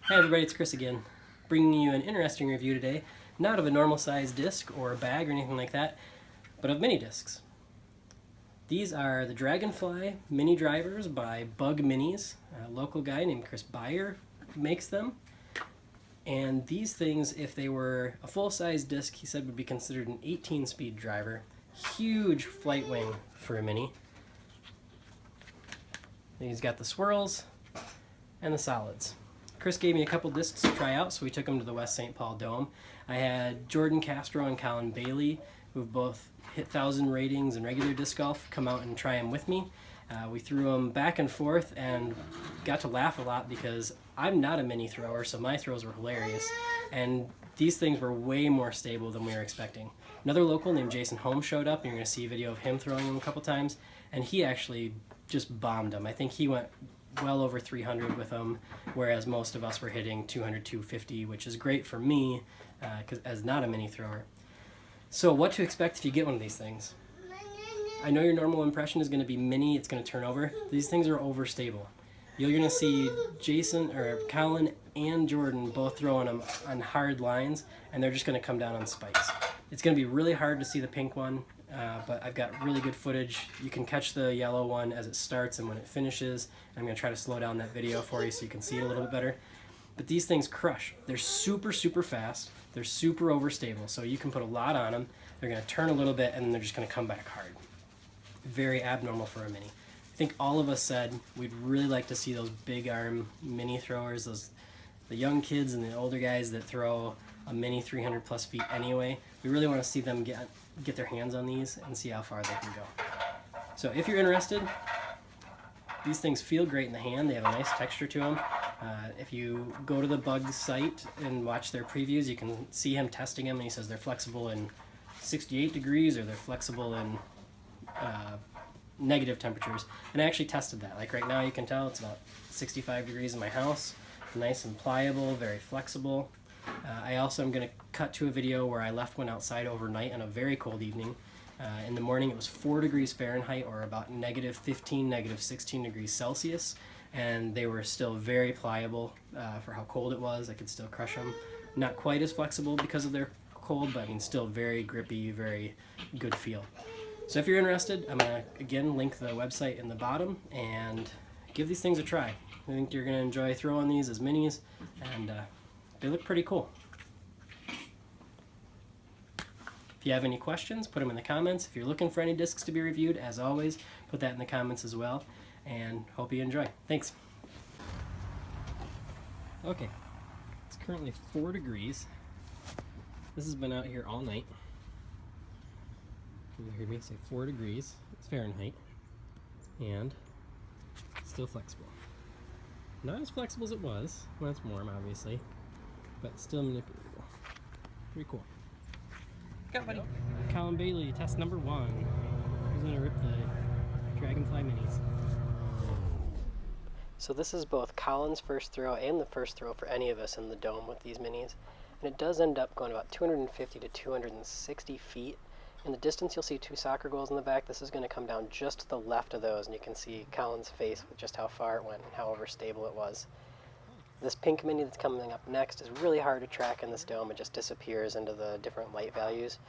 Hi everybody, it's Chris again, bringing you an interesting review today, not of a normal size disc or a bag or anything like that, but of mini discs. These are the Dragonfly mini drivers by Bug Minis. A local guy named Chris Beyer makes them. And these things, if they were a full-size disc, he said would be considered an 18-speed driver. Huge flight wing for a mini. And he's got the swirls and the solids. Chris gave me a couple discs to try out, so we took them to the West St. Paul Dome. I had Jordan Castro and Collin Bailey, who've both hit 1,000 ratings in regular disc golf, come out and try them with me. We threw them back and forth and got to laugh a lot because I'm not a mini thrower, so my throws were hilarious. And these things were way more stable than we were expecting. Another local named Jason Holm showed up, and you're going to see a video of him throwing them a couple times, and he actually just bombed them. I think he went well over 300 with them, whereas most of us were hitting 200, 250, which is great for me as not a mini thrower. So what to expect if you get one of these things? I know your normal impression is going to be mini, it's going to turn over. These things are overstable. You're going to see Collin and Jordan both throwing them on hard lines, and they're just going to come down on spikes. It's going to be really hard to see the pink one, but I've got really good footage. You can catch the yellow one as it starts and when it finishes. I'm going to try to slow down that video for you so you can see it a little bit better. But these things crush. They're super, super fast. They're super overstable, so you can put a lot on them. They're going to turn a little bit, and then they're just going to come back hard. Very abnormal for a mini. I think all of us said we'd really like to see those big arm mini throwers, the young kids and the older guys that throw a mini 300 plus feet anyway. We really want to see them get their hands on these and see how far they can go. So if you're interested, these things feel great in the hand. They have a nice texture to them. If you go to the Bug site and watch their previews, you can see him testing them, and he says they're flexible in 68 degrees or they're flexible in negative temperatures. And I actually tested that. Like right now you can tell it's about 65 degrees in my house. Nice and pliable, very flexible. I also am going to cut to a video where I left one outside overnight on a very cold evening. In the morning it was 4 degrees Fahrenheit or about negative 15, negative 16 degrees Celsius, and they were still very pliable for how cold it was. I could still crush them. Not quite as flexible because of their cold, but I mean still very grippy, very good feel. So if you're interested, I'm going to again link the website in the bottom and give these things a try. I think you're going to enjoy throwing these as minis, and they look pretty cool. If you have any questions, put them in the comments. If you're looking for any discs to be reviewed, as always, put that in the comments as well, and hope you enjoy. Thanks. Okay, it's currently 4 degrees. This has been out here all night. Can you hear me say 4 degrees? It's Fahrenheit, and still flexible. Not as flexible as it was when it's warm, obviously, but still manipulable. Pretty cool. Got buddy. Collin Bailey, test number 1. He's gonna rip the Dragonfly minis. So this is both Collin's first throw and the first throw for any of us in the dome with these minis, and it does end up going about 250 to 260 feet. In the distance you'll see 2 soccer goals in the back. This is going to come down just to the left of those, and you can see Collin's face with just how far it went and how overstable it was. This pink mini that's coming up next is really hard to track in this dome. It just disappears into the different light values.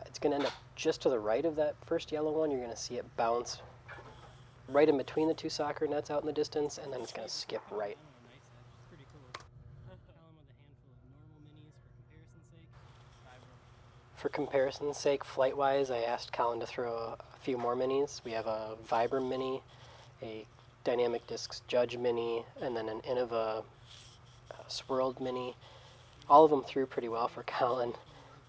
It's going to end up just to the right of that first yellow one. You're going to see it bounce right in between the 2 soccer nets out in the distance, and then it's going to skip right. For comparison's sake, flight-wise, I asked Collin to throw a few more minis. We have a Vibram mini, a Dynamic Discs Judge mini, and then an Innova swirled mini. All of them threw pretty well for Collin.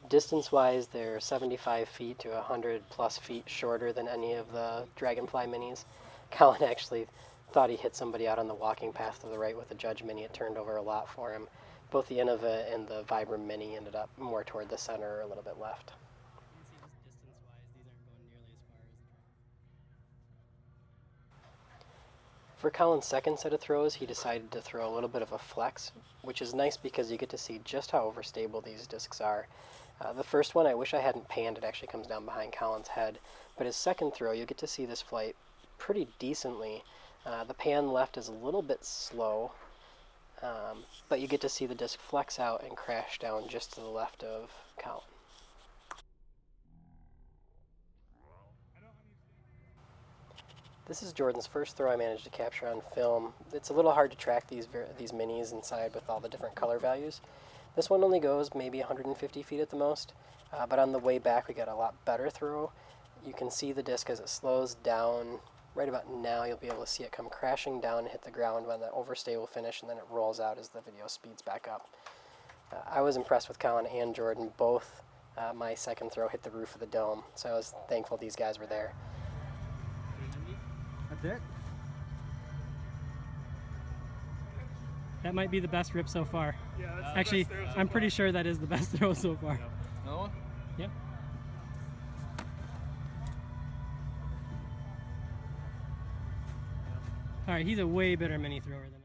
Distance-wise, they're 75 feet to 100 plus feet shorter than any of the Dragonfly minis. Collin actually thought he hit somebody out on the walking path to the right with the Judge mini. It turned over a lot for him. Both the Innova and the Vibram mini ended up more toward the center or a little bit left. For Collin's second set of throws, he decided to throw a little bit of a flex, which is nice because you get to see just how overstable these discs are. The first one, I wish I hadn't panned. It actually comes down behind Collin's head. But his second throw, you get to see this flight pretty decently. The pan left is a little bit slow, But you get to see the disc flex out and crash down just to the left of Collin. This is Jordan's first throw I managed to capture on film. It's a little hard to track these minis inside with all the different color values. This one only goes maybe 150 feet at the most, but on the way back we got a lot better throw. You can see the disc as it slows down. Right about now you'll be able to see it come crashing down and hit the ground when the overstay will finish, and then it rolls out as the video speeds back up. I was impressed with Collin and Jordan. Both my second throw hit the roof of the dome, so I was thankful these guys were there. That's it? That might be the best rip so far. Yeah, that's Actually, the best throw so I'm far. pretty sure that is the best throw so far. No? Yep. All right, he's a way better mini thrower than